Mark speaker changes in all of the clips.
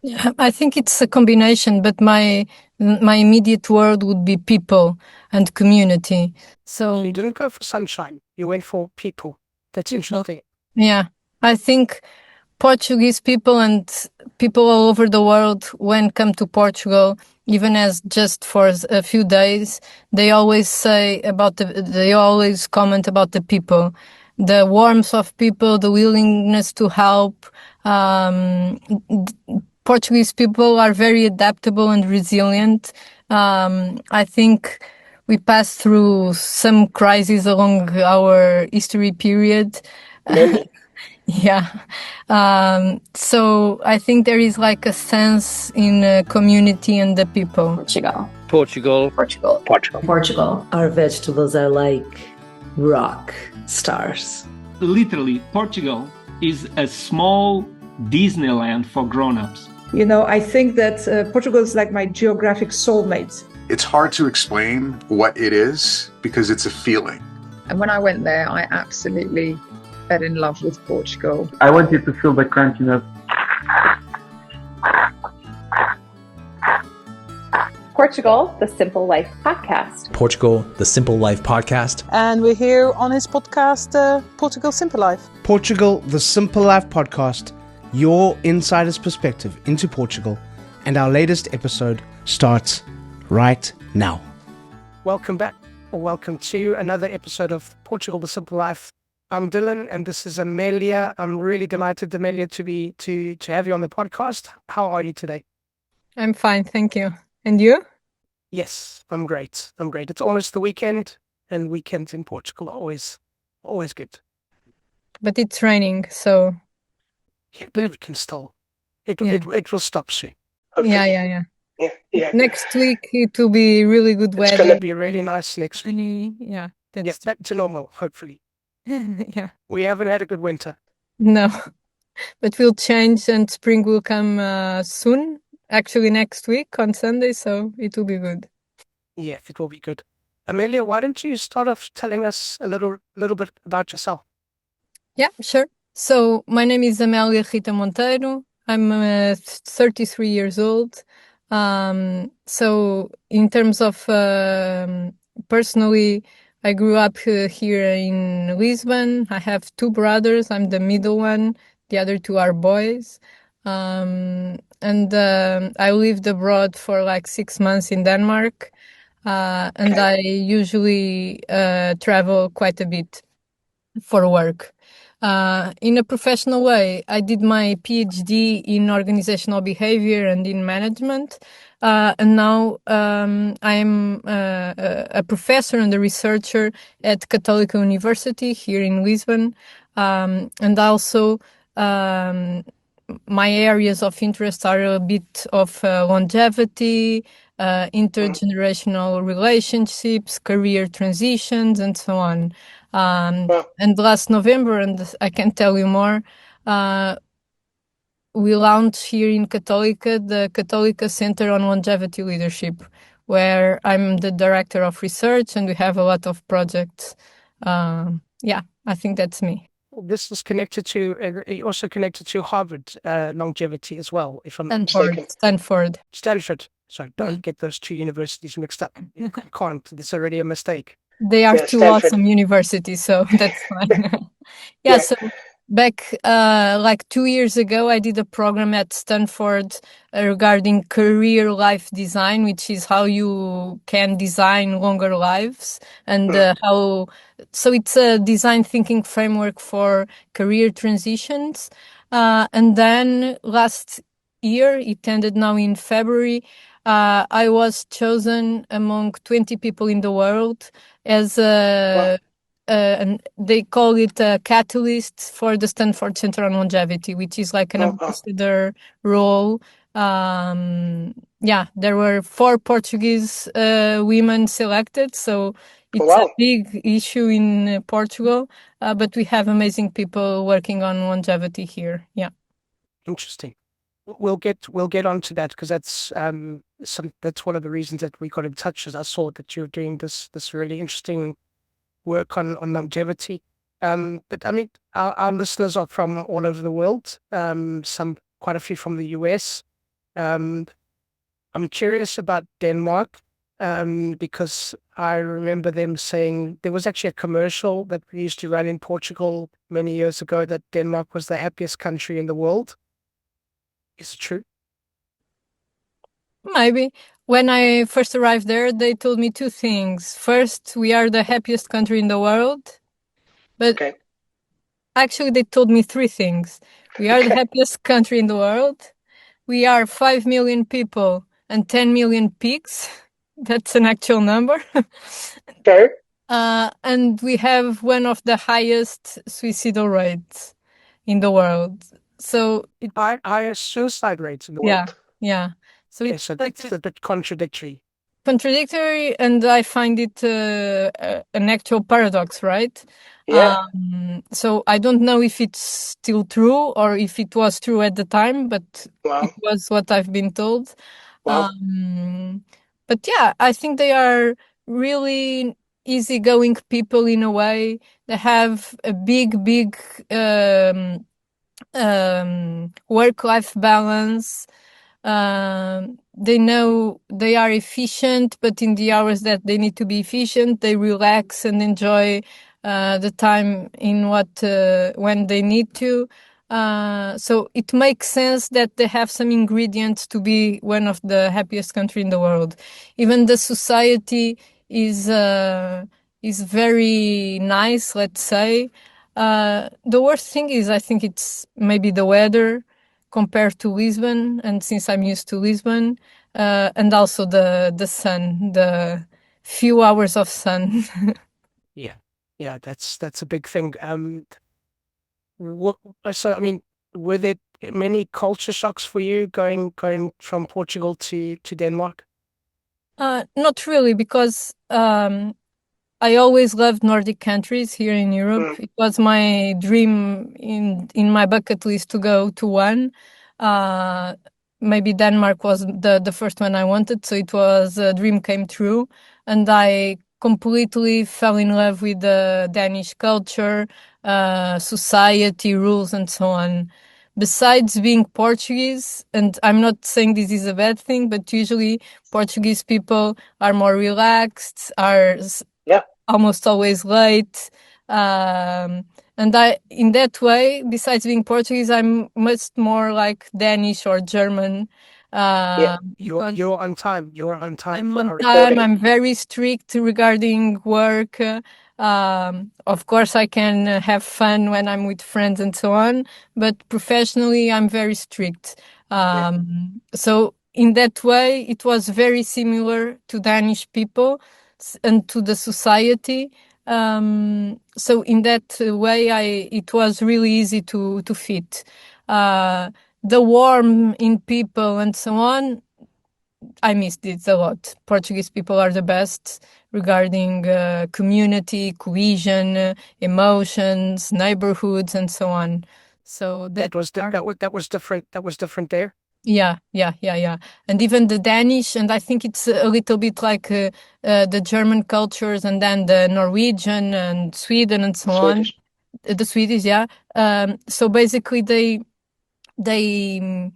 Speaker 1: Yeah, I think it's a combination, but my immediate word would be people and community.
Speaker 2: So you didn't go for sunshine. You went for people. That's interesting.
Speaker 1: Yeah, I think Portuguese people and people all over the world, when come to Portugal, even as just for a few days, they always they always comment about the people, the warmth of people, the willingness to help. Um, Portuguese people are very adaptable and resilient. I think we passed through some crises along our history period.
Speaker 2: Many.
Speaker 1: Yeah. So I think there is like a sense in community and the people.
Speaker 3: Portugal.
Speaker 4: Portugal.
Speaker 3: Portugal.
Speaker 2: Portugal.
Speaker 3: Portugal.
Speaker 5: Our vegetables are like rock stars.
Speaker 6: Literally, Portugal is a small Disneyland for grown-ups.
Speaker 7: You know, I think that Portugal is like my geographic soulmate.
Speaker 8: It's hard to explain what it is because it's a feeling.
Speaker 9: And when I went there, I absolutely fell in love with Portugal.
Speaker 10: I wanted to feel the crunchiness.
Speaker 11: Portugal, the Simple Life Podcast.
Speaker 12: Portugal, the Simple Life Podcast.
Speaker 13: And we're here on his podcast, Portugal Simple Life.
Speaker 14: Portugal, the Simple Life Podcast, your insider's perspective into Portugal. And our latest episode starts right now.
Speaker 2: Welcome back, or welcome to another episode of Portugal, the Simple Life. I'm Dylan, and this is Amelia. I'm really delighted, Amelia, to have you on the podcast. How are you today?
Speaker 1: I'm fine, thank you. And you?
Speaker 2: Yes, I'm great. It's almost the weekend, and weekends in Portugal are always good.
Speaker 1: But it's raining, so...
Speaker 2: Yeah, but it can still... It will stop soon.
Speaker 1: Okay.
Speaker 2: Yeah.
Speaker 1: Next week it will be really good weather.
Speaker 2: It's going to be really nice next week.
Speaker 1: Yeah.
Speaker 2: Back to normal, hopefully.
Speaker 1: Yeah.
Speaker 2: We haven't had a good winter.
Speaker 1: No, but we'll change and spring will come soon. Actually, next week on Sunday, so it will be good.
Speaker 2: Yeah, it will be good. Amelia, why don't you start off telling us a little bit about yourself?
Speaker 1: Yeah, sure. So my name is Amelia Rita Monteiro. I'm 33 years old. So in terms of personally, I grew up here in Lisbon. I have two brothers. I'm the middle one. The other two are boys. And I lived abroad for like 6 months in Denmark. And I usually travel quite a bit for work. In a professional way, I did my PhD in organizational behavior and in management. And now I'm a professor and a researcher at Católica University here in Lisbon. And also my areas of interest are a bit of longevity, intergenerational relationships, career transitions, and so on. And last November, and I can tell you more, we launched here in Católica the Católica Center on Longevity Leadership, where I'm the director of research and we have a lot of projects. I think that's me.
Speaker 2: This is also connected to Harvard longevity as well, if I'm not mistaken.
Speaker 1: Stanford.
Speaker 2: Sorry, don't get those two universities mixed up. You can't. It's already a mistake.
Speaker 1: They are two awesome universities, so that's fine. So back like 2 years ago, I did a program at Stanford regarding career life design, which is how you can design longer lives and so it's a design thinking framework for career transitions. And then last year, it ended now in February, I was chosen among 20 people in the world as and they call it a catalyst for the Stanford Center on Longevity, which is like an ambassador role. There were 4 Portuguese women selected, so it's a big issue in Portugal, but we have amazing people working on longevity here. Yeah.
Speaker 2: Interesting. We'll get onto that because that's one of the reasons that we got in touch. As I saw that you're doing this really interesting work on longevity. But I mean, our listeners are from all over the world. Quite a few from the US. I'm curious about Denmark because I remember them saying there was actually a commercial that we used to run in Portugal many years ago that Denmark was the happiest country in the world. Is it true?
Speaker 1: Maybe. When I first arrived there, they told me two things. First, we are the happiest country in the world. But actually, they told me three things. We are the happiest country in the world. We are 5 million people and 10 million pigs. That's an actual number.
Speaker 2: Okay.
Speaker 1: And we have one of the highest suicidal rates in the world. So
Speaker 2: highest suicide rates in the world.
Speaker 1: Yeah. So
Speaker 2: so that's a bit contradictory.
Speaker 1: And I find it an actual paradox, right?
Speaker 2: Yeah.
Speaker 1: So I don't know if it's still true or if it was true at the time, but it was what I've been told.
Speaker 2: Wow.
Speaker 1: But yeah, I think they are really easygoing people in a way. They have a big work-life balance. They know they are efficient, but in the hours that they need to be efficient, they relax and enjoy the time in when they need to. So it makes sense that they have some ingredients to be one of the happiest country in the world. Even the society is very nice, let's say. The worst thing is, I think it's maybe the weather compared to Lisbon, and since I'm used to Lisbon, and also the sun, the few hours of sun.
Speaker 2: Yeah, that's a big thing. So I mean, were there many culture shocks for you going from Portugal to Denmark?
Speaker 1: Not really, because I always loved Nordic countries here in Europe. It was my dream in my bucket list to go to one. Maybe Denmark was the first one I wanted, so it was a dream came true, and I completely fell in love with the Danish culture, society, rules, and so on. Besides being Portuguese, and I'm not saying this is a bad thing, but usually Portuguese people are more relaxed, are almost always late. And in that way, besides being Portuguese, I'm much more like Danish or German.
Speaker 2: You're on time. You're on time.
Speaker 1: I'm on time. I'm very strict regarding work. Of course, I can have fun when I'm with friends and so on, but professionally, I'm very strict. So in that way, it was very similar to Danish people and to the society. So in that way, it was really easy to fit. The warmth in people and so on, I missed it a lot. Portuguese people are the best regarding community, cohesion, emotions, neighborhoods, and so on. So
Speaker 2: that was different. That was different there.
Speaker 1: Yeah. And even the Danish, and I think it's a little bit like the German cultures, and then the Norwegian and Sweden and so on. The Swedish, yeah. So basically, they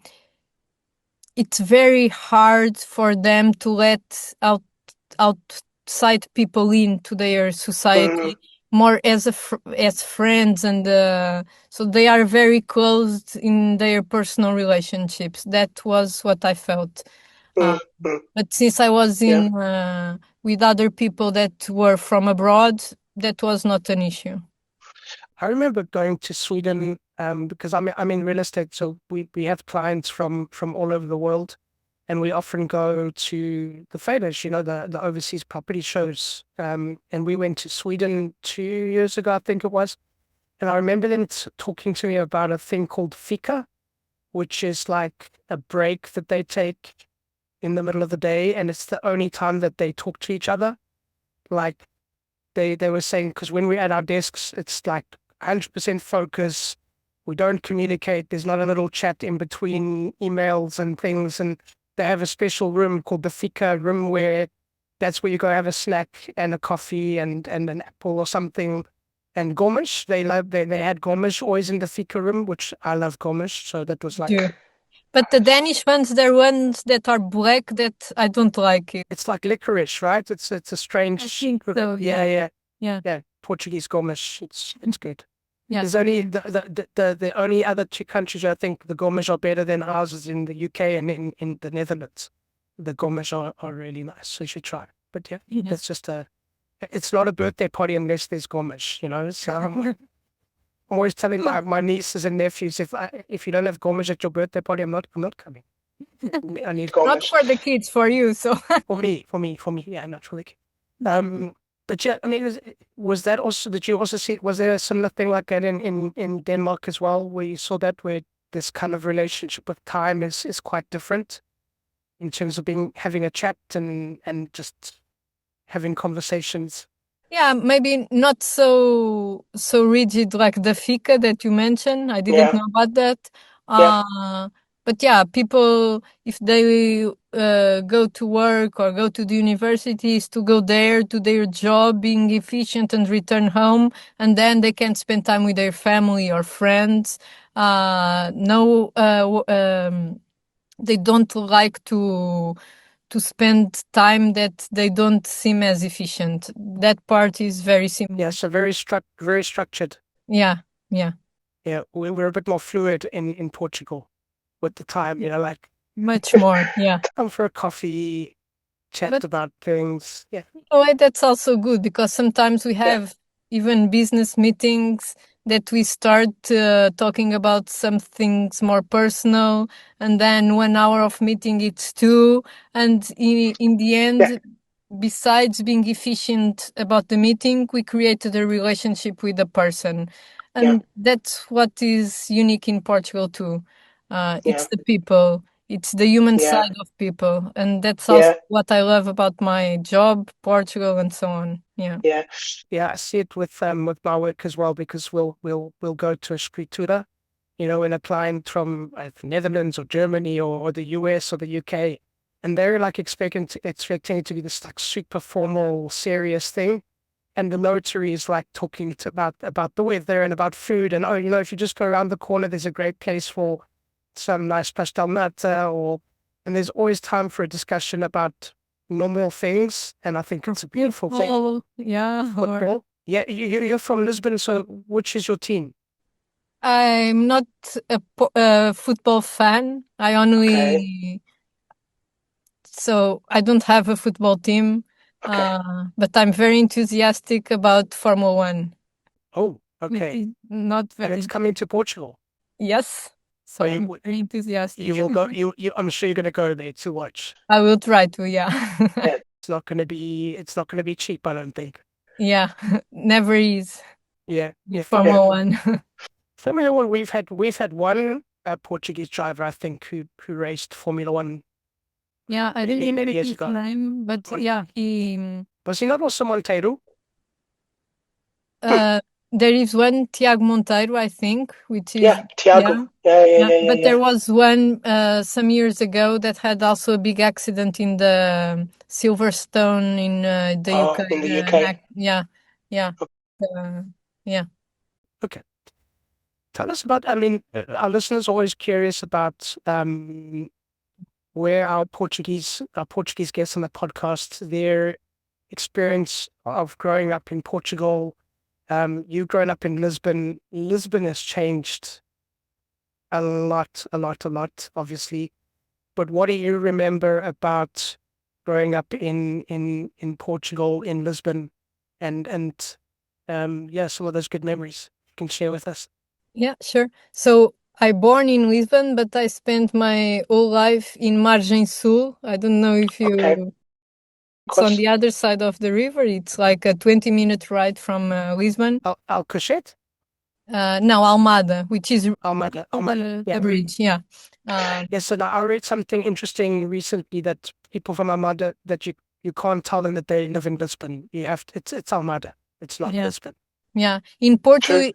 Speaker 1: it's very hard for them to let outside people into their society more as friends, and so they are very closed in their personal relationships. That was what I felt. But since I was in with other people that were from abroad, that was not an issue.
Speaker 2: I remember going to Sweden because I'm in real estate, so we have clients from all over the world, and we often go to the famous, the overseas property shows. And we went to Sweden 2 years ago, I think it was, and I remember them talking to me about a thing called fika, which is like a break that they take in the middle of the day, and it's the only time that they talk to each other. Like they were saying, because when we're at our desks, it's like 100% focus. We don't communicate. There's not a little chat in between emails and things. And they have a special room called the fika room where that's where you go have a snack and a coffee and an apple or something. And gomish, they had gomish always in the fika room, which I love gomish. So that was like
Speaker 1: But the Danish ones, they're ones that are black that I don't like it.
Speaker 2: It's like licorice, right? It's a strange.
Speaker 1: I think so.
Speaker 2: Yeah. Portuguese gourmet. It's good.
Speaker 1: Yeah.
Speaker 2: There's only the only other two countries I think the gourmet are better than ours is in the UK and in the Netherlands. The gourmet are really nice, so you should try. But yeah, that's just it's not a birthday party unless there's gourmet, you know. So I'm always telling my nieces and nephews if you don't have gourmet at your birthday party, I'm not coming. I need gourmet.
Speaker 1: Not for the kids, for you. So
Speaker 2: for me, yeah, not for the kids. But yeah, I mean, was that also, did you also see, was there a similar thing like that in Denmark as well, where you saw that, where this kind of relationship with time is quite different in terms of having a chat and just having conversations?
Speaker 1: yeah, maybe not so rigid like the fika that you mentioned. I didn't know about that. But yeah, people, if they go to work or go to the universities, to go there, to their job, being efficient and return home, and then they can spend time with their family or friends. They don't like to spend time that they don't seem as efficient. That part is very simple.
Speaker 2: Yeah, so very structured.
Speaker 1: Yeah.
Speaker 2: Yeah, we're a bit more fluid in Portugal with the time, you know, like
Speaker 1: much more. Yeah.
Speaker 2: Come for a coffee, chat about things. Yeah.
Speaker 1: Oh, that's also good because sometimes we have even business meetings that we start talking about some things more personal, and then 1 hour of meeting it's 2, and in the end, besides being efficient about the meeting, we created a relationship with the person, and that's what is unique in Portugal too. It's the people. It's the human side of people, and that's also what I love about my job, Portugal, and so on.
Speaker 2: Yeah. I see it with my work as well, because we'll go to a escritura, you know, when a client from Netherlands or Germany or the US or the UK, and they're like expecting it to be this like super formal, serious thing, and the notary is like talking about the weather and about food, and you know, if you just go around the corner, there's a great place for some nice pastel nata, and there's always time for a discussion about normal things, and I think it's a beautiful thing.
Speaker 1: Oh, yeah.
Speaker 2: Football. Yeah, you're from Lisbon, so which is your team?
Speaker 1: I'm not a football fan. I only so I don't have a football team, but I'm very enthusiastic about Formula 1.
Speaker 2: Oh, okay.
Speaker 1: Not very.
Speaker 2: And it's coming to Portugal.
Speaker 1: Yes. So I'm very enthusiastic.
Speaker 2: You will go. I'm sure you're going to go there to watch.
Speaker 1: I will try to. Yeah.
Speaker 2: It's not going to be cheap, I don't think.
Speaker 1: Yeah, never is.
Speaker 2: Yeah.
Speaker 1: Formula 1.
Speaker 2: Formula 1. We've had one Portuguese driver, I think, who raced Formula 1.
Speaker 1: Yeah, I didn't know his name, but yeah,
Speaker 2: was he not also Monteiro?
Speaker 1: There is one Tiago Monteiro, I think, which is
Speaker 2: Tiago.
Speaker 1: But there was one some years ago that had also a big accident in the Silverstone in the UK.
Speaker 2: In the UK.
Speaker 1: Yeah.
Speaker 2: Okay. Tell us about. I mean, our listeners are always curious about where our Portuguese guests on the podcast, their experience of growing up in Portugal. You growing up in Lisbon. Lisbon has changed a lot, obviously. But what do you remember about growing up in Portugal, in Lisbon, and some of those good memories you can share with us?
Speaker 1: Yeah, sure. So I born in Lisbon, but I spent my whole life in Margem Sul. I don't know if you...
Speaker 2: Okay.
Speaker 1: It's on the other side of the river. It's like a 20-minute ride from Lisbon.
Speaker 2: Alcochete?
Speaker 1: No, Almada, which is
Speaker 2: Almada.
Speaker 1: The bridge, yeah.
Speaker 2: Yes, so I read something interesting recently that people from Almada, that you can't tell them that they live in Lisbon. You have to, it's Almada. It's not Lisbon.
Speaker 1: Yeah, in Porto,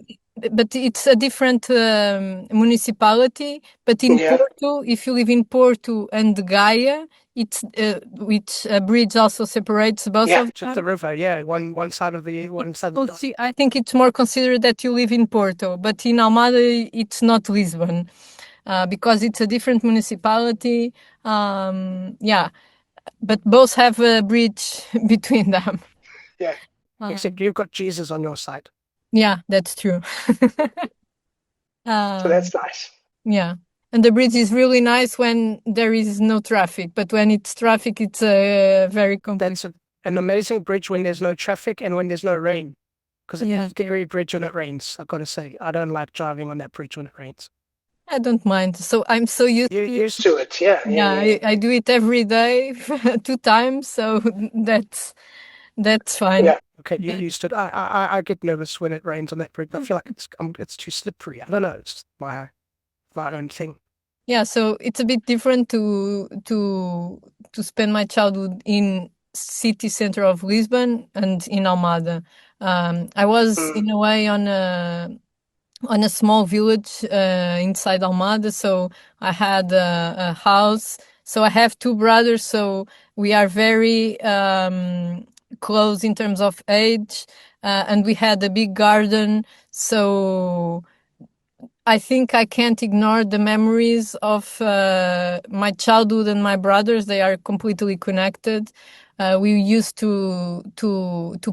Speaker 1: but it's a different municipality. But in Porto, if you live in Porto and Gaia, it's which a bridge also separates both of them.
Speaker 2: Just the river. Yeah, one side of the one side.
Speaker 1: I think it's more considered that you live in Porto, but in Almada, it's not Lisbon. because it's a different municipality. Yeah, but both have a bridge between them.
Speaker 2: Yeah. Except you've got Jesus on your side.
Speaker 1: Yeah, that's true.
Speaker 2: So that's nice.
Speaker 1: Yeah. And the bridge is really nice when there is no traffic, but when it's traffic, it's very complex.
Speaker 2: That's an amazing bridge when there's no traffic and when there's no rain. Because it's a scary bridge when it rains, I've got to say. I don't like driving on that bridge when it rains.
Speaker 1: I don't mind. So I'm so used
Speaker 2: to it, yeah.
Speaker 1: I do it every day, 2 times, so that's fine.
Speaker 2: Yeah, okay, you're used to it. I get nervous when it rains on that bridge. I feel like it's too slippery. I don't know, it's my own thing.
Speaker 1: Yeah, so it's a bit different to spend my childhood in city center of Lisbon and in Almada. I was in a way on a small village inside Almada, so I had a house. So I have 2 brothers, so we are very close in terms of age, and we had a big garden. So I think I can't ignore the memories of my childhood and my brothers. They are completely connected. We used to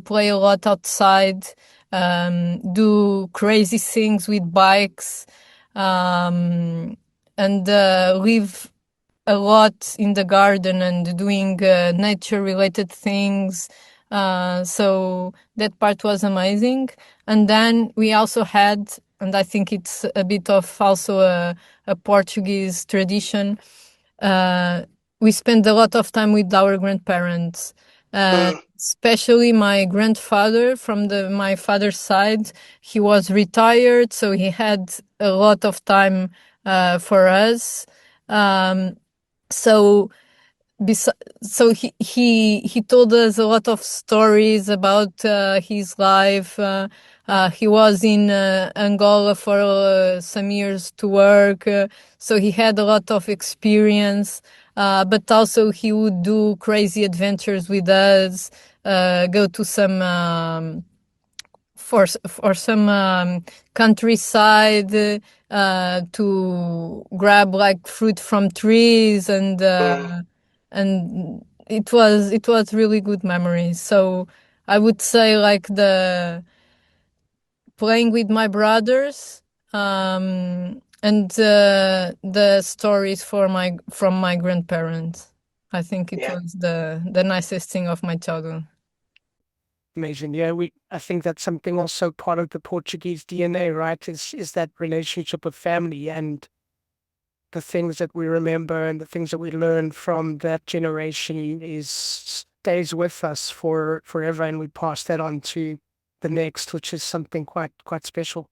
Speaker 1: play a lot outside, do crazy things with bikes, and live a lot in the garden and doing nature-related things. So that part was amazing. And then we also had, and I think it's a bit of also a Portuguese tradition, we spend a lot of time with our grandparents. Especially my grandfather from my father's side, he was retired, so he had a lot of time for us. So he told us a lot of stories about his life. He was in Angola for some years to work, so he had a lot of experience. But also he would do crazy adventures with us, go to some for some countryside to grab like fruit from trees, and it was really good memories. So I would say like the playing with my brothers, and the stories from my grandparents. I think it was the nicest thing of my childhood.
Speaker 2: Amazing. Yeah, I think that's something also part of the Portuguese DNA, right? Is that relationship with family and the things that we remember and the things that we learn from that generation stays with us forever, and we pass that on to the next, which is something quite special.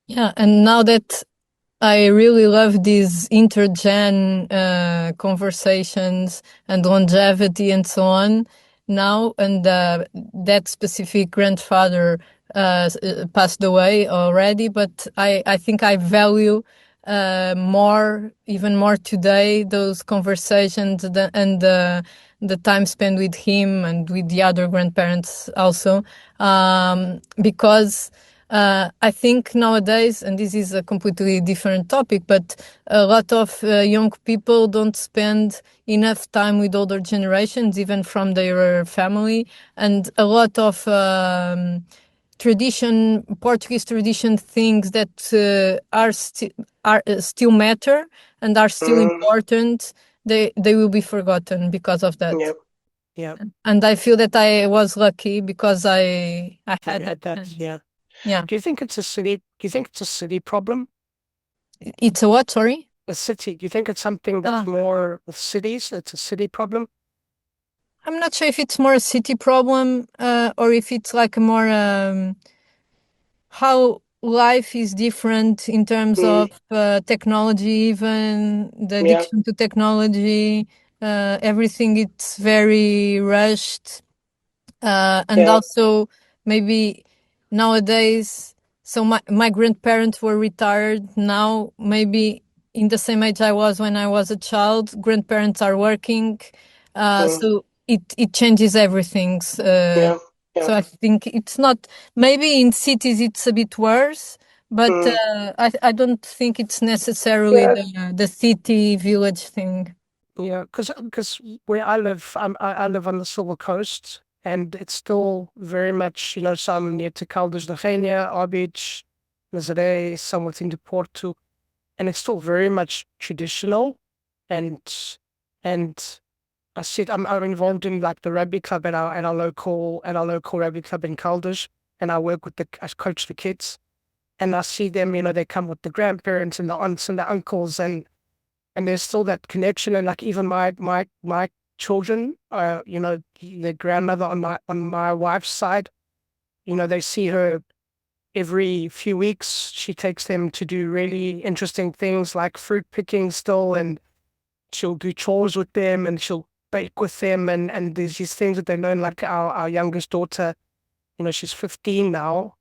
Speaker 1: Yeah, and now that I really love these intergen conversations and longevity and so on now, and that specific grandfather passed away already, but I think I value even more today, those conversations and the time spent with him and with the other grandparents also, because I think nowadays, and this is a completely different topic, but a lot of young people don't spend enough time with older generations, even from their family, and a lot of Portuguese tradition things that are still matter and are still important. They will be forgotten because of that.
Speaker 2: Yeah.
Speaker 1: And I feel that I was lucky because I had
Speaker 2: that. Yeah.
Speaker 1: Yeah.
Speaker 2: Do you think it's a city problem?
Speaker 1: It's a what? Sorry?
Speaker 2: A city. Do you think it's something that's more with cities? It's a city problem?
Speaker 1: I'm not sure if it's more a city problem or if it's like a more how life is different in terms of technology, even the addiction to technology, everything it's very rushed. And also maybe nowadays, so my grandparents were retired. Now maybe in the same age I was when I was a child, grandparents are working, so it changes everything. So I think it's not, maybe in cities it's a bit worse, But I don't think it's necessarily the city village thing.
Speaker 2: Yeah, because where I live, I live on the Silver Coast, and it's still very much, some near to Caldas da Rainha, Our Beach, Nazaré, somewhat into Porto, and it's still very much traditional, and I said I'm involved in like the rugby club at our local rugby club in Caldas, and I coach the kids, and I see them, they come with the grandparents and the aunts and the uncles, and there's still that connection. And like even my children, the grandmother on my wife's side, they see her every few weeks. She takes them to do really interesting things like fruit picking still, and she'll do chores with them, and she'll bake with them, and there's these things that they learn. Like our youngest daughter, she's 15 now,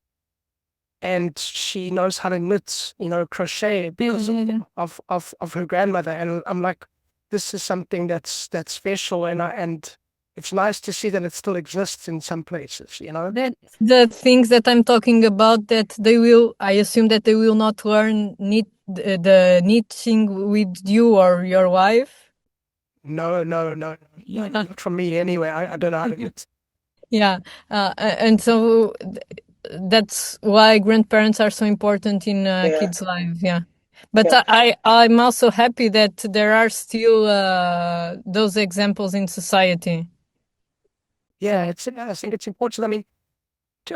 Speaker 2: and she knows how to knit, crochet because of her grandmother. And I'm like, this is something that's special, and it's nice to see that it still exists in some places.
Speaker 1: That the things that I'm talking about, that I assume that they will not learn the knitting with you or your wife.
Speaker 2: No, not from me anyway. I don't know how to knit.
Speaker 1: Yeah, and so that's why grandparents are so important in kids' lives. Yeah, but I'm also happy that there are still those examples in society.
Speaker 2: Yeah, I think it's important. I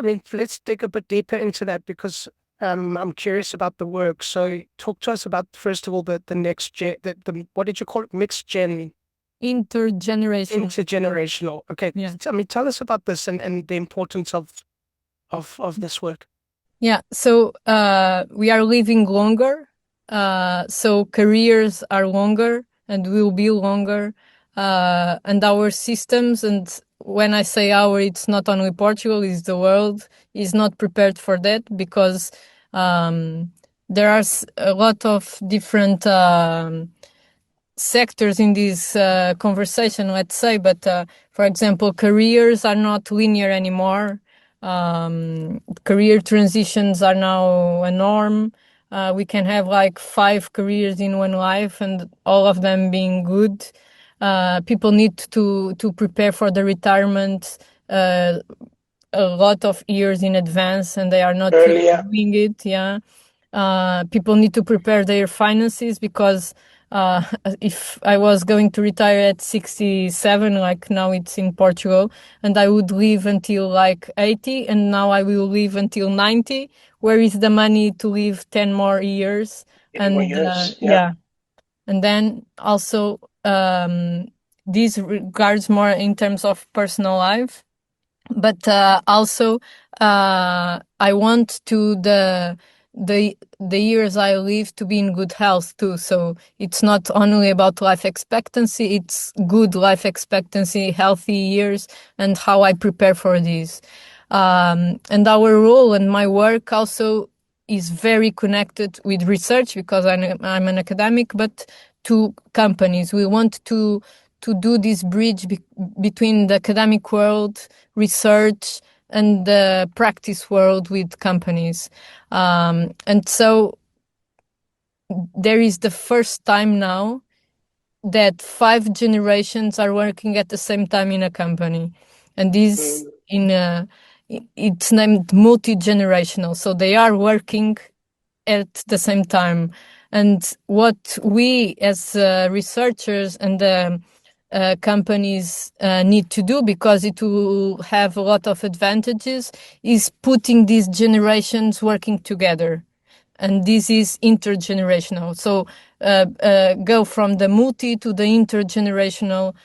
Speaker 2: mean, let's dig a bit deeper into that, because I'm curious about the work. So talk to us about, first of all, the next gen, what did you call it? Mixed gen. Intergenerational. Okay.
Speaker 1: Yeah.
Speaker 2: Tell us about this and the importance of this work.
Speaker 1: Yeah. So we are living longer. So careers are longer and will be longer. And our systems, and when I say our, it's not only Portugal, it's the world, is not prepared for that, because there are a lot of different sectors in this conversation, let's say. But for example, careers are not linear anymore. Career transitions are now a norm. We can have like 5 careers in one life, and all of them being good. People need to prepare for the retirement a lot of years in advance, and they are not doing it. Yeah. People need to prepare their finances, because if I was going to retire at 67, like now it's in Portugal, and I would live until like 80, and now I will live until 90, where is the money to live 10 more years? Yeah. And then also, this regards more in terms of personal life, but also I want to the years I live to be in good health too. So it's not only about life expectancy, it's good life expectancy, healthy years, and how I prepare for these. And our role and my work also is very connected with research, because I'm an academic, but to companies. We want to do this bridge between the academic world, research, and the practice world with companies. And so there is the first time now that 5 generations are working at the same time in a company. And this it's named multi-generational. So they are working at the same time. And what we as researchers and companies need to do, because it will have a lot of advantages, is putting these generations working together. And this is intergenerational. So go from the multi to the intergenerational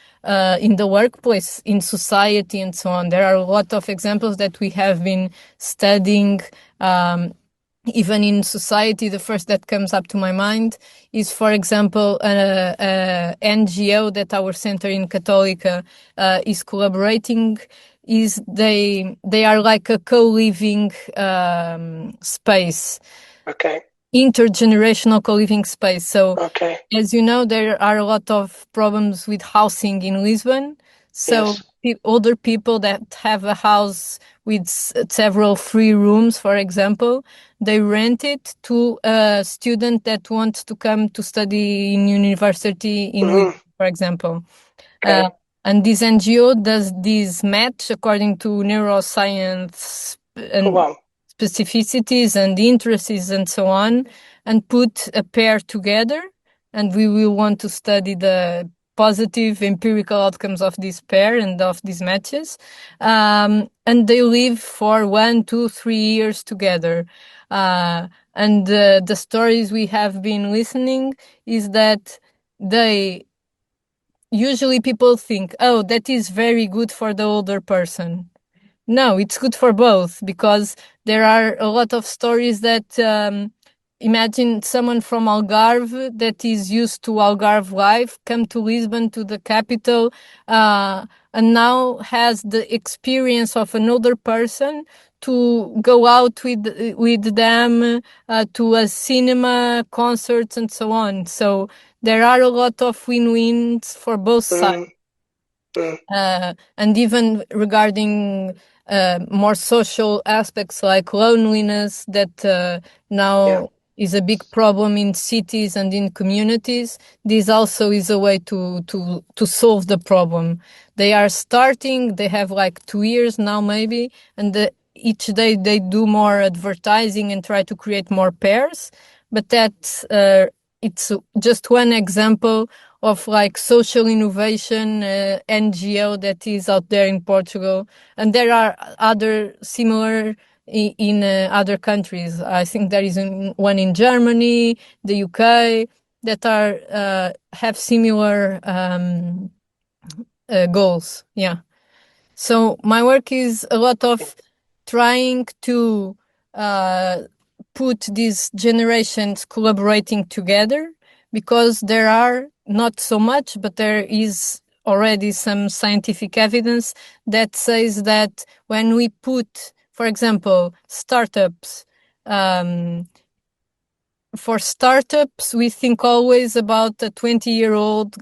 Speaker 1: in the workplace, in society, and so on. There are a lot of examples that we have been studying. Even in society, the first that comes up to my mind is, for example, a NGO that our center in Católica is collaborating. Is they are like a co-living space.
Speaker 2: Okay.
Speaker 1: Intergenerational co-living space. So, as you know, there are a lot of problems with housing in Lisbon. So older people that have a house with several free rooms, for example, they rent it to a student that wants to come to study in university in Lisbon, for example. And this NGO does this match according to neuroscience and specificities and interests and so on, and put a pair together. And we will want to study the positive empirical outcomes of this pair and of these matches. And they live for 1, 2, 3 years together. And the stories we have been listening is that usually people think, oh, that is very good for the older person. No, it's good for both, because there are a lot of stories that imagine someone from Algarve that is used to Algarve life come to Lisbon, to the capital, and now has the experience of an older person to go out with them to a cinema, concerts, and so on. So there are a lot of win-wins for both sides. And even regarding more social aspects like loneliness, that now is a big problem in cities and in communities. This also is a way to solve the problem. They are starting, they have like 2 years now maybe, and each day they do more advertising and try to create more pairs. But that's it's just one example of like social innovation NGO that is out there in Portugal, and there are other similar in other countries. I think there is one in Germany, the UK, that are have similar goals. Yeah. So my work is a lot of trying to put these generations collaborating together, because there are not so much, but there is already some scientific evidence that says that when we put, for example, startups, for startups, we think always about a 20-year-old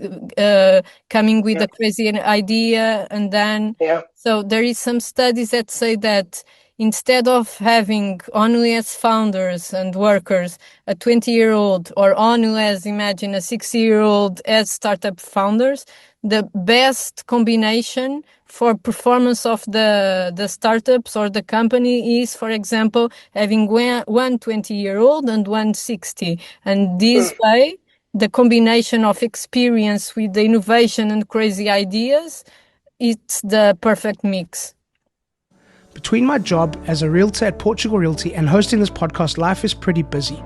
Speaker 1: coming with a crazy idea, and then so there is some studies that say that instead of having only as founders and workers a 20-year-old, or only as, imagine, a 60-year-old as startup founders, the best combination for performance of the startups or the company is, for example, having one 20-year-old and one 60. And this way, the combination of experience with the innovation and crazy ideas, it's the perfect mix.
Speaker 14: Between my job as a realtor at Portugal Realty and hosting this podcast, life is pretty busy.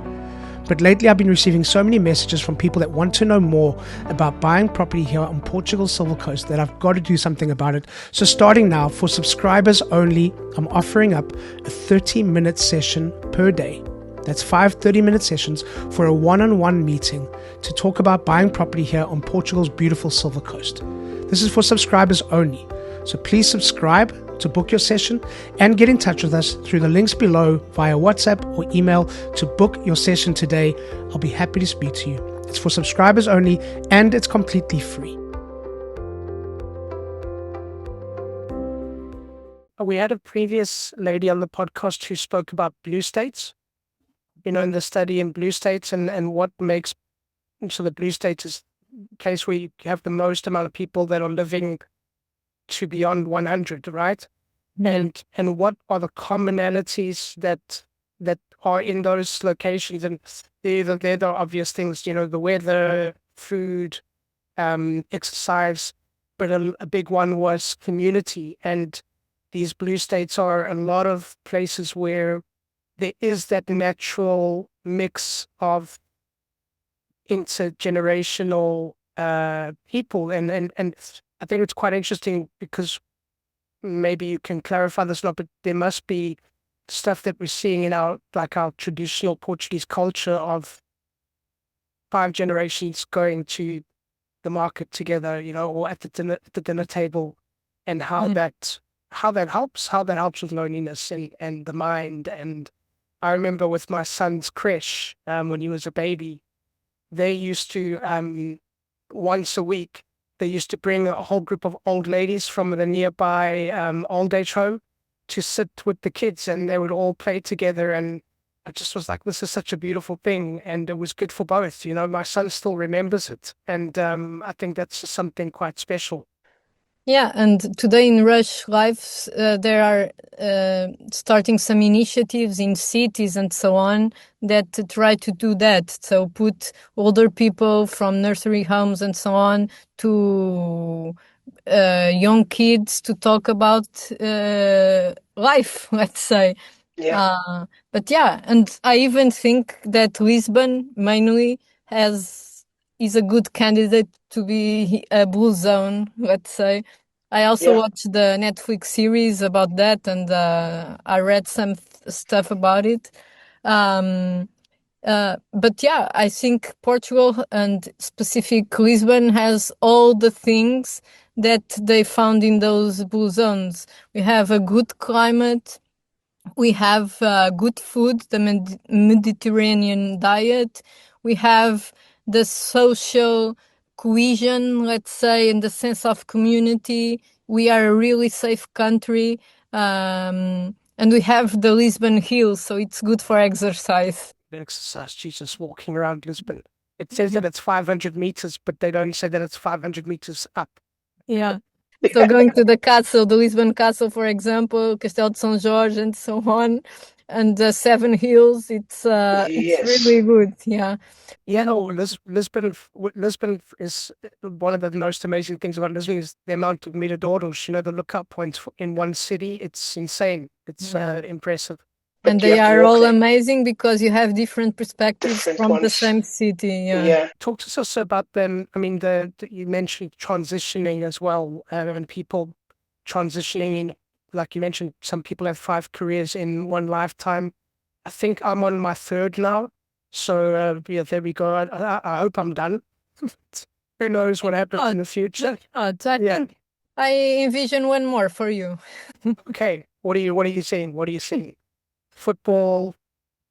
Speaker 14: But lately I've been receiving so many messages from people that want to know more about buying property here on Portugal's Silver Coast that I've got to do something about it. So starting now, for subscribers only, I'm offering up a 30-minute session per day. That's 5 30-minute sessions for a one-on-one meeting to talk about buying property here on Portugal's beautiful Silver Coast. This is for subscribers only. So please subscribe to book your session and get in touch with us through the links below via WhatsApp or email to book your session today. I'll be happy to speak to you. It's for subscribers only and it's completely free.
Speaker 2: We had a previous lady on the podcast who spoke about blue states, in the study in blue states and what makes, so the blue states is a place where you have the most amount of people that are living to beyond 100, right? And what are the commonalities that are in those locations? And they're the obvious things, the weather, food, exercise, but a big one was community. And these blue states are a lot of places where there is that natural mix of intergenerational people. And I think it's quite interesting because maybe you can clarify this a lot, but there must be stuff that we're seeing in our traditional Portuguese culture of 5 generations going to the market together, or at the dinner table, and how that helps with loneliness and the mind. And I remember with my son's creche, when he was a baby, they used to once a week they used to bring a whole group of old ladies from the nearby old age home to sit with the kids, and they would all play together. And I just was like, this is such a beautiful thing, and it was good for both. You know, my son still remembers it, and I think that's something quite special.
Speaker 1: Yeah, and today in Rush Lives, there are starting some initiatives in cities and so on that try to do that. So put older people from nursery homes and so on to young kids to talk about life, let's say.
Speaker 2: Yeah.
Speaker 1: But yeah, and I even think that Lisbon mainly is a good candidate to be a blue zone, let's say. I also watched the Netflix series about that, and I read some stuff about it. But yeah, I think Portugal and specific Lisbon has all the things that they found in those blue zones. We have a good climate. We have good food, the Mediterranean diet. We have the social cohesion, let's say, in the sense of community. We are a really safe country. And we have the Lisbon Hills, so it's good for exercise.
Speaker 2: Exercise, Jesus, walking around Lisbon. It says that it's 500 meters, but they don't say that it's 500 meters up.
Speaker 1: Yeah. So going to the castle, the Lisbon Castle, for example, Castelo de São Jorge, and so on, and the Seven Hills, it's really good. Yeah.
Speaker 2: Yeah, no, Lisbon is one of the most amazing things about Lisbon is the amount of miradouros, you know, the lookout points in one city. It's insane. It's impressive.
Speaker 1: And they are all amazing because you have different perspectives from the same city. Yeah.
Speaker 2: Talk to us also about them. I mean, you mentioned transitioning as well, and people transitioning. Like you mentioned, some people have 5 careers in one lifetime. I think I'm on my 3rd now. So yeah, there we go. I hope I'm done. Who knows what happens in the future?
Speaker 1: I envision one more for you.
Speaker 2: Okay, what are you saying? What are you saying? Football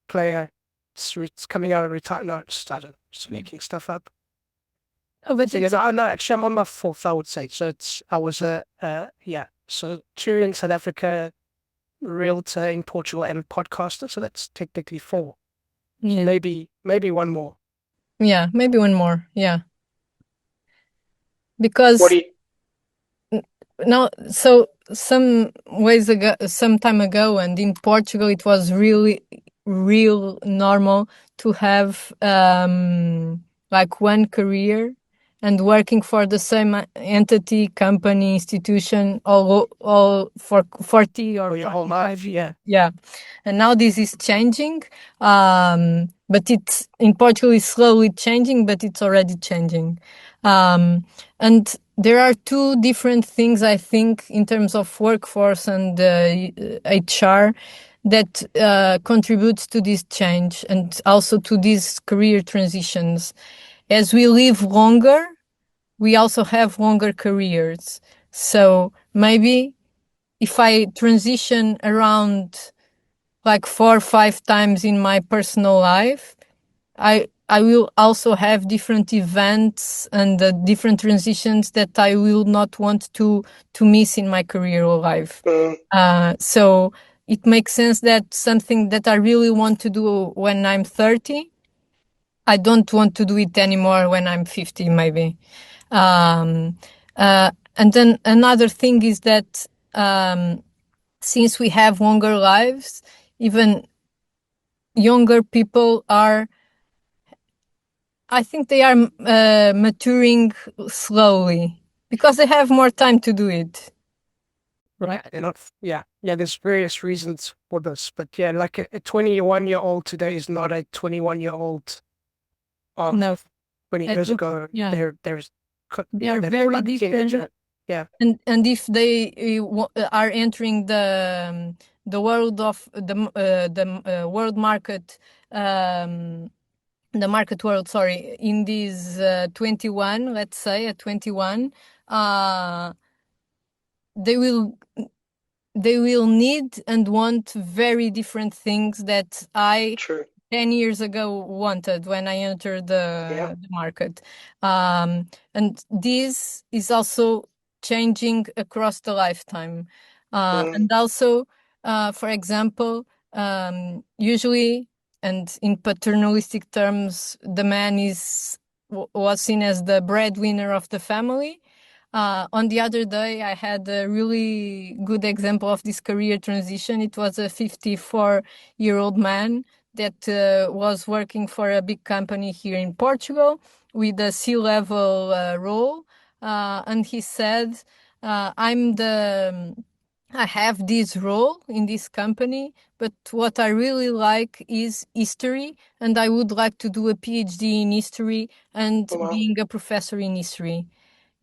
Speaker 2: player, it's coming out of retirement. No, just making stuff up. Oh, but no, actually, I'm on my 4th, I would say. So I was so touring South Africa, realtor in Portugal, and podcaster. So that's technically 4.
Speaker 1: Yeah.
Speaker 2: Maybe one more.
Speaker 1: Yeah, maybe one more. Yeah. Because no, so some time ago, and in Portugal, it was really real normal to have like one career and working for the same entity, company, institution, all for 40 or
Speaker 2: your whole life.
Speaker 1: Yeah. And now this is changing, but it's in Portugal is slowly changing, but it's already changing. And there are 2 different things, I think, in terms of workforce and HR that contributes to this change and also to these career transitions. As we live longer, we also have longer careers. So maybe if I transition around like 4 or 5 times in my personal life, I will also have different events and different transitions that I will not want to miss in my career or life. So it makes sense that something that I really want to do when I'm 30, I don't want to do it anymore when I'm 50, maybe. And then another thing is that since we have longer lives, even younger people I think they are maturing slowly because they have more time to do it.
Speaker 2: Right. There's various reasons for this, but yeah, like a 21-year-old today is not a 21-year-old.
Speaker 1: No,
Speaker 2: 20 years ago.
Speaker 1: Yeah,
Speaker 2: They are very different. Yeah.
Speaker 1: And if they are entering the world of the world market, the market world, sorry, in this 21, let's say at 21, they will need and want very different things that I 10 years ago wanted when I entered the market. And this is also changing across the lifetime. And also, for example, usually, and in paternalistic terms, the man was seen as the breadwinner of the family. On the other day, I had a really good example of this career transition. It was a 54-year-old man that was working for a big company here in Portugal with a C-level role. And he said, I have this role in this company, but what I really like is history, and I would like to do a PhD in history and being a professor in history.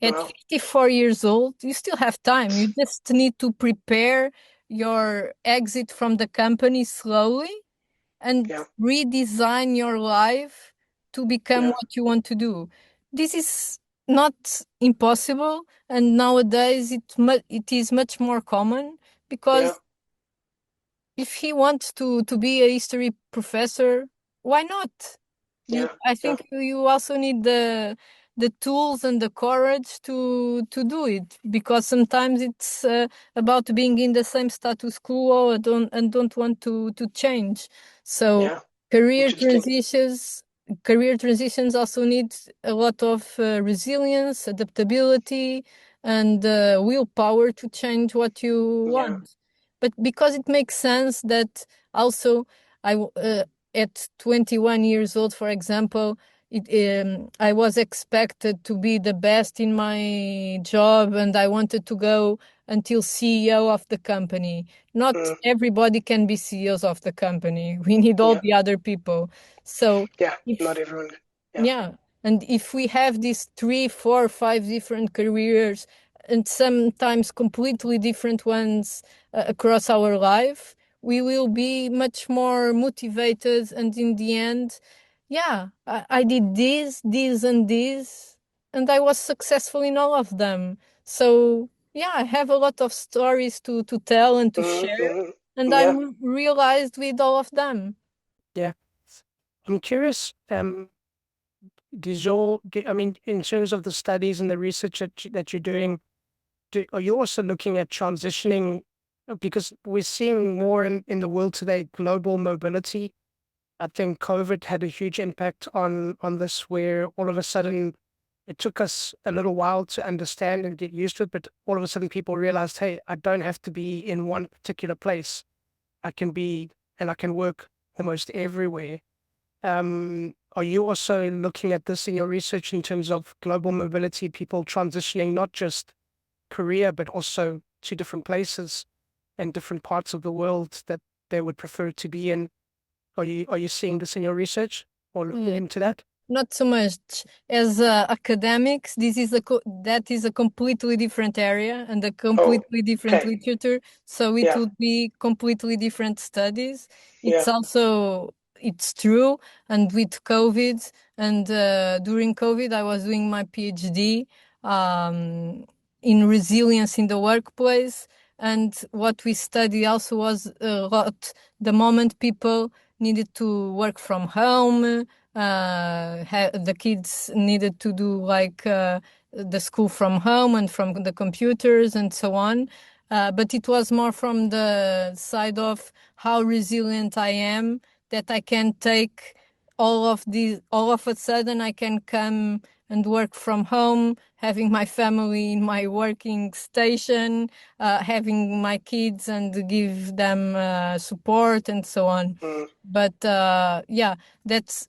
Speaker 1: At 54 years old, you still have time. You just need to prepare your exit from the company slowly and redesign your life to become what you want to do. This is not impossible, and nowadays it is much more common because if he wants to be a history professor, why not? I think you also need the tools and the courage to do it, because sometimes it's about being in the same status quo and don't want to change. So career transitions also need a lot of resilience, adaptability, and willpower to change what you want. But because it makes sense that also at 21 years old, for example, I was expected to be the best in my job, and I wanted to go until CEO of the company. Not everybody can be CEOs of the company. We need all the other people. So
Speaker 14: not everyone.
Speaker 1: yeah. And if we have these 3, 4, 5 different careers and sometimes completely different ones across our life, we will be much more motivated. And in the end, I did this, and this, and I was successful in all of them. So I have a lot of stories to tell and to share, and I'm realized with all of them.
Speaker 2: Yeah. I'm curious, in terms of the studies and the research that you're doing, are you also looking at transitioning? Because we're seeing more in the world today, global mobility. I think COVID had a huge impact on this, where all of a sudden it took us a little while to understand and get used to it, but all of a sudden people realized, hey, I don't have to be in one particular place. I can work almost everywhere. Are you also looking at this in your research in terms of global mobility, people transitioning not just career, but also to different places and different parts of the world that they would prefer to be in? Are you seeing this in your research or looking into that?
Speaker 1: Not so much as academics. That is a completely different area and a completely different literature. So it would be completely different studies. It's true. And with COVID and during COVID, I was doing my PhD in resilience in the workplace. And what we studied also was a lot the moment people needed to work from home. The kids needed to do the school from home and from the computers and so on. But it was more from the side of how resilient I am, that I can take all of a sudden I can come and work from home, having my family in my working station, having my kids and give them support and so on. But that's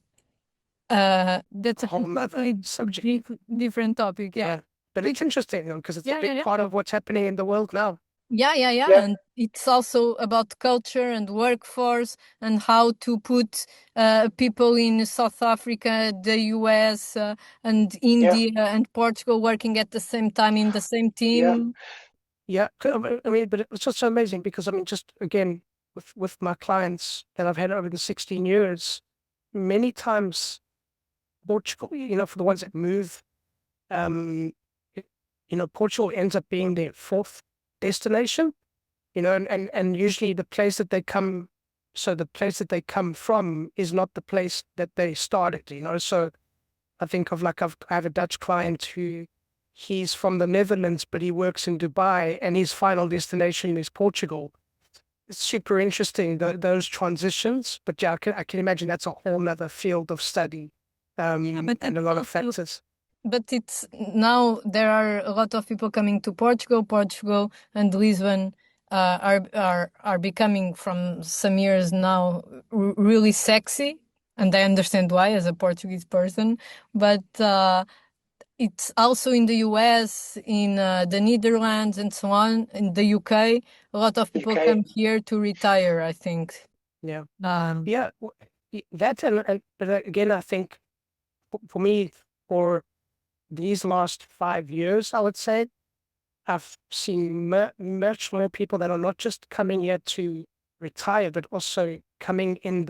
Speaker 1: a whole other subject, different topic. Yeah.
Speaker 2: But it's interesting because it's a big part of what's happening in the world now.
Speaker 1: Yeah. And it's also about culture and workforce and how to put people in South Africa, the US, and India and Portugal working at the same time in the same team.
Speaker 2: Yeah. I mean, but it's just so amazing because, I mean, just again, with my clients that I've had over the 16 years, many times Portugal, for the ones that move, Portugal ends up being their fourth destination, and usually the place that they come So the place that they come from is not the place that they started, So I think of I have a Dutch client who he's from the Netherlands, but he works in Dubai and his final destination is Portugal. It's super interesting, those transitions. But yeah, I can imagine that's a whole other field of study and a lot of factors.
Speaker 1: But it's now there are a lot of people coming to Portugal and Lisbon are becoming from some years now really sexy, and I understand why as a Portuguese person. But it's also in the US, in the Netherlands, and so on. In the UK, a lot of people come here to retire, I think.
Speaker 2: Yeah. Yeah. That's but again, I think for me, for these last 5 years, I would say, I've seen much more people that are not just coming here to retire, but also coming in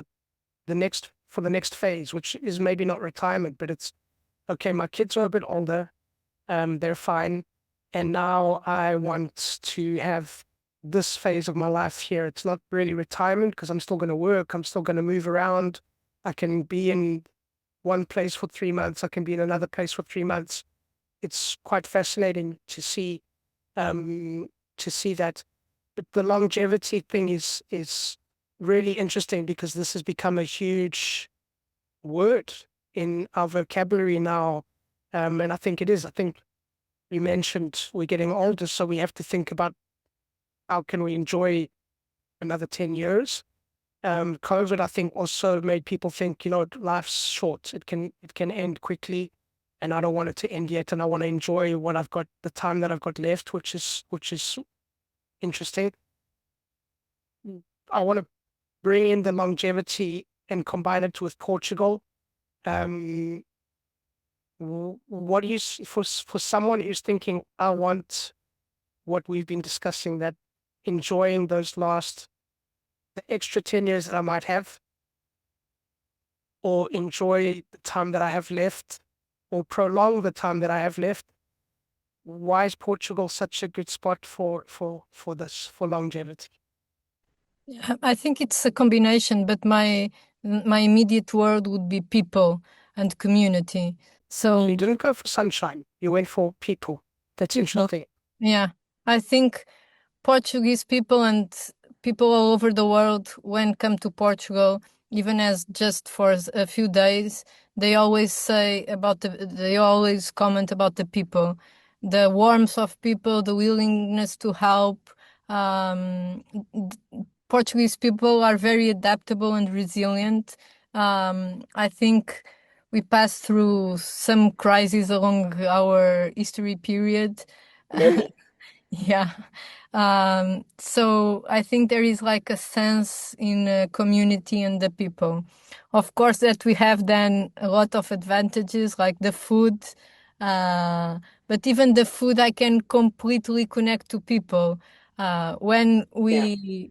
Speaker 2: the next phase, which is maybe not retirement, but it's okay. My kids are a bit older, they're fine, and now I want to have this phase of my life here. It's not really retirement because I'm still going to work. I'm still going to move around. I can be in one place for 3 months. I can be in another place for 3 months. It's quite fascinating to see that. But the longevity thing is really interesting because this has become a huge word in our vocabulary now. And I think it is. I think you mentioned we're getting older, so we have to think about how can we enjoy another 10 years. COVID, I think, also made people think, life's short. It can end quickly, and I don't want it to end yet, and I want to enjoy what I've got, the time that I've got left, which is interesting. I want to bring in the longevity and combine it with Portugal. What do you, for someone who's thinking, I want what we've been discussing, that enjoying those the extra 10 years that I might have, or enjoy the time that I have left, or prolong the time that I have left, why is Portugal such a good spot for this, for longevity?
Speaker 1: Yeah, I think it's a combination, but my immediate word would be people and community. So
Speaker 2: you didn't go for sunshine, you went for people. That's interesting.
Speaker 1: Yeah, I think Portuguese people and people all over the world, when come to Portugal, even as just for a few days, they always comment about the people, the warmth of people, the willingness to help. Portuguese people are very adaptable and resilient. I think we passed through some crises along our history period. Yeah. So I think there is like a sense in community and the people. Of course, that we have then a lot of advantages like the food. But even the food, I can completely connect to people. When we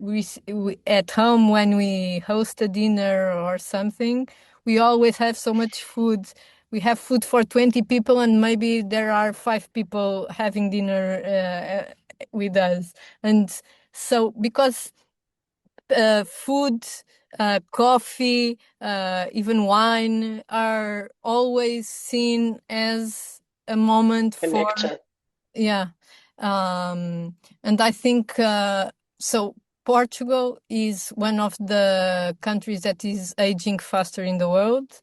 Speaker 1: at home, when we host a dinner or something, we always have so much food. We have food for 20 people, and maybe there are 5 people having dinner with us. And so, because food, coffee, even wine are always seen as a moment for, yeah. And I think so. Portugal is one of the countries that is aging faster in the world.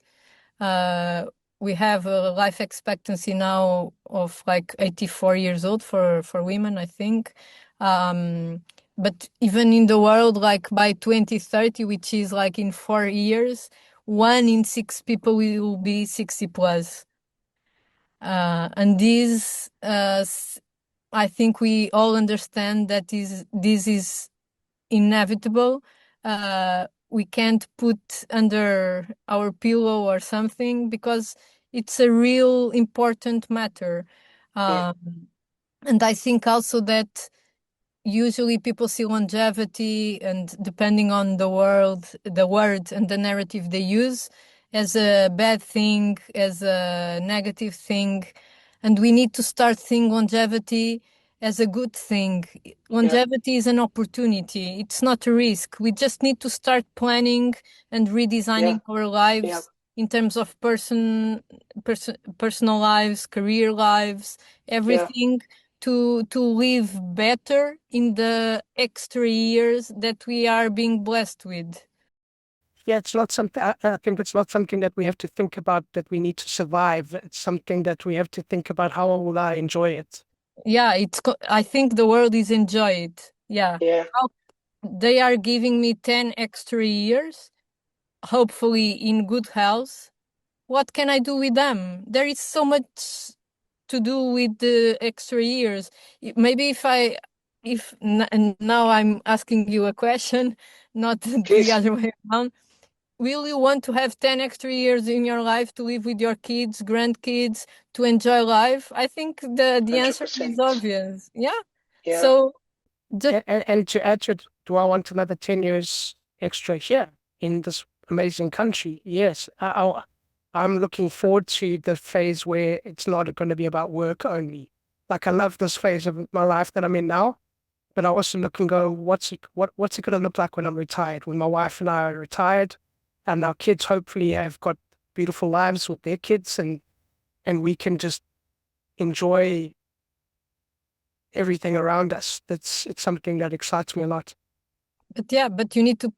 Speaker 1: We have a life expectancy now of like 84 years old for women, I think. But even in the world, like by 2030, which is like in 4 years, 1 in 6 people will be 60 plus. And this, I think we all understand that this is inevitable. We can't put under our pillow or something because it's a real important matter. And I think also that usually people see longevity, and depending on the word and the narrative they use, as a bad thing, as a negative thing. And we need to start seeing longevity as a good thing. Longevity is an opportunity. It's not a risk. We just need to start planning and redesigning our lives in terms of personal lives, career lives, everything to live better in the extra years that we are being blessed with.
Speaker 2: Yeah, it's not something. I think it's not something that we have to think about that we need to survive. It's something that we have to think about how will I enjoy it.
Speaker 1: Yeah, I think the world is enjoyed. Yeah. How they are giving me 10 extra years, hopefully in good health. What can I do with them? There is so much to do with the extra years. Maybe and now I'm asking you a question, not the other way around. Will you want to have 10 extra years in your life to live with your kids, grandkids, to enjoy life? I think the answer is obvious. Yeah. So
Speaker 2: And to add to it, do I want another 10 years extra here in this amazing country? Yes. I'm looking forward to the phase where it's not going to be about work only. Like I love this phase of my life that I'm in now, but I also look and go, what's it going to look like when I'm retired? When my wife and I are retired, and our kids hopefully have got beautiful lives with their kids, and we can just enjoy everything around us. It's something that excites me a lot.
Speaker 1: But you need to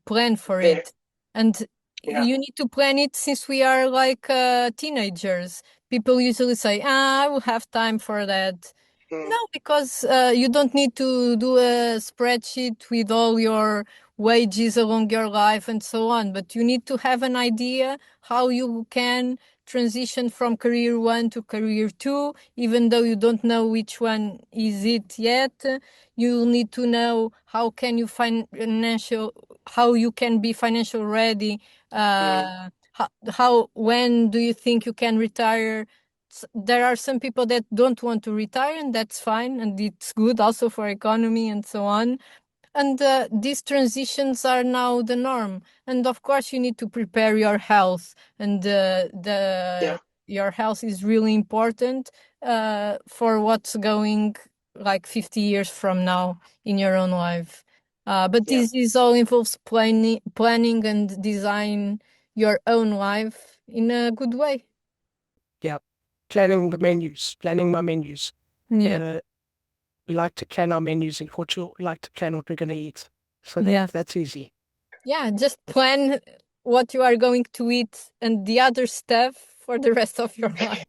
Speaker 1: plan for it, and you need to plan it since we are like teenagers. People usually say, I will have time for that. No, because you don't need to do a spreadsheet with all your wages along your life and so on, but you need to have an idea how you can transition from career 1 to career 2, even though you don't know which one is it yet. You need to know how you can be financial ready. When do you think you can retire? There are some people that don't want to retire, and that's fine, and it's good also for economy and so on. And these transitions are now the norm. And of course, you need to prepare your health, and your health is really important for what's going like 50 years from now in your own life. But this is all involves planning and design your own life in a good way.
Speaker 2: Yeah, planning my menus.
Speaker 1: Yeah.
Speaker 2: We like to plan our menus in Portugal. We like to plan what we're going to eat. So that's easy.
Speaker 1: Yeah, just plan what you are going to eat and the other stuff for the rest of your life.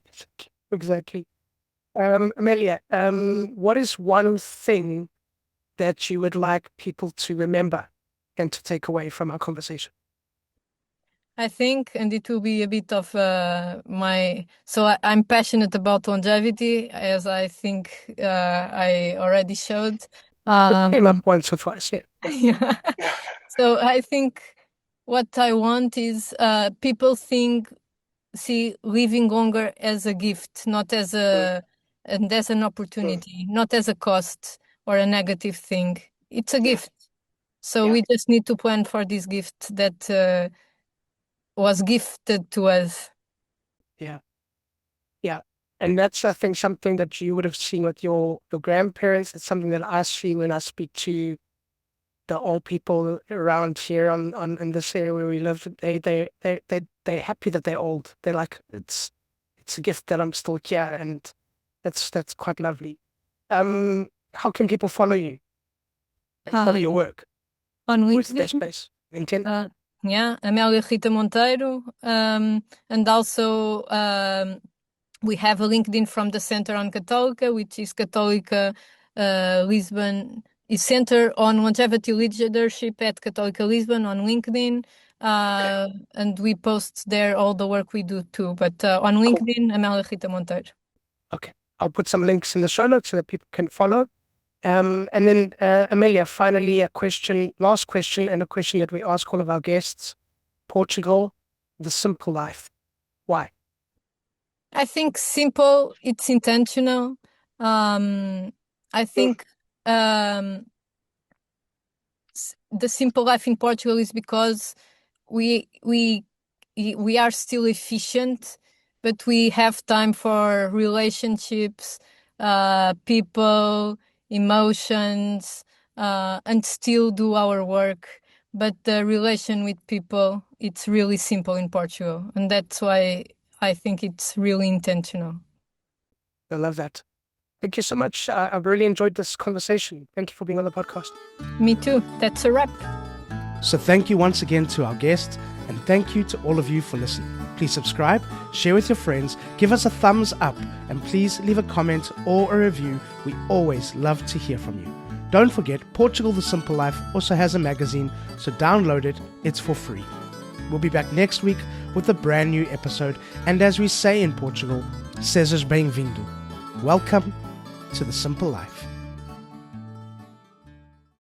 Speaker 2: Exactly. Amelia, what is one thing that you would like people to remember and to take away from our conversation?
Speaker 1: I think, and it will be a bit of I'm passionate about longevity, as I think I already showed.
Speaker 2: Came up once or twice,
Speaker 1: yeah. So I think what I want is people see living longer as a gift, not as and as an opportunity, not as a cost or a negative thing. It's a gift. So we just need to plan for this gift that was gifted to us.
Speaker 2: Yeah. Yeah. And that's, I think, something that you would have seen with your grandparents. It's something that I see when I speak to the old people around here in this area where we live. They're happy that they're old. They're like, it's a gift that I'm still here, and that's quite lovely. How can people follow you? Follow your work?
Speaker 1: On LinkedIn.
Speaker 2: Where's the best place? LinkedIn?
Speaker 1: Yeah, Amelia Rita Monteiro. And also we have a LinkedIn from the Center on Católica, which is Católica Lisbon, is Center on Longevity Leadership at Católica Lisbon on LinkedIn. And we post there all the work we do too. But on LinkedIn, Amelia Rita Monteiro.
Speaker 2: Okay. I'll put some links in the show notes so that people can follow. And then, Amelia, finally, last question, and a question that we ask all of our guests. Portugal, the simple life. Why?
Speaker 1: I think simple, it's intentional. I think the simple life in Portugal is because we are still efficient, but we have time for relationships, people, emotions, and still do our work. But the relation with people, it's really simple in Portugal. And that's why I think it's really intentional.
Speaker 2: I love that. Thank you so much. I've really enjoyed this conversation. Thank you for being on the podcast.
Speaker 1: Me too. That's a wrap.
Speaker 14: So thank you once again to our guest, and thank you to all of you for listening. Please subscribe, share with your friends, give us a thumbs up, and please leave a comment or a review. We always love to hear from you. Don't forget, Portugal The Simple Life also has a magazine, so download it. It's for free. We'll be back next week with a brand new episode, and as we say in Portugal, sejas bem-vindo. Welcome to The Simple Life.